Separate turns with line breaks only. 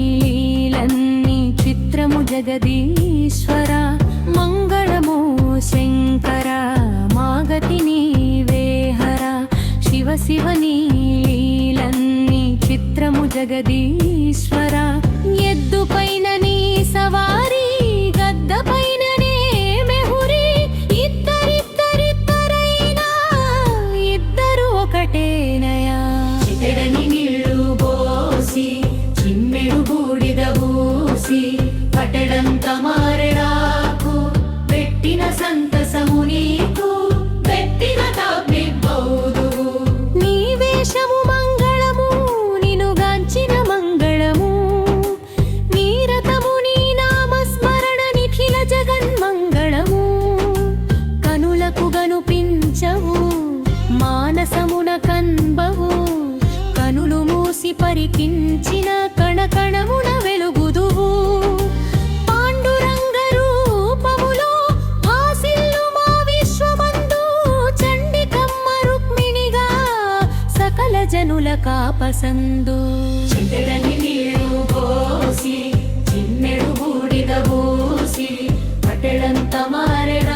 శివనీలన్నీ చిత్రము జగదీశ్వర మంగళమో శంకర మాగతి నీవేహర శివనీలన్నీ చిత్రము జగదీశ్వర ఎద్దుపైన నీ సవారీ గద్దపైన నే మెహురీ ఇద్దరిద్దరిద్దరైనా ఇద్దరు ఒకటేనయా చితడని నీళ్ళు బోసి చిమ్మెడు బూడిద బూసి పటడంత మారెడాకు పెట్టిన సంతసము నీకు పెట్టిన తాపిబ్బౌదు నీ వేషము మంగళము నినుగాంచిన మంగళము నీ రథము నీ నామస్మరణ నిఖిల జగన్మంగళము కనులకు గనుపించవు మానసమున కన్బవు కనులు మూసి పరికించిన కణకణమున వెలుగుదువు పాండురంగ రూపములో ఆసిల్లు మా విశ్వమందు చండికమ్మ రుక్మిణిగా సకల జనుల కాపసందు చితడని నీళ్ళు పోసి చిన్నెడు బూడిద బూసి పటెడంత మారెడ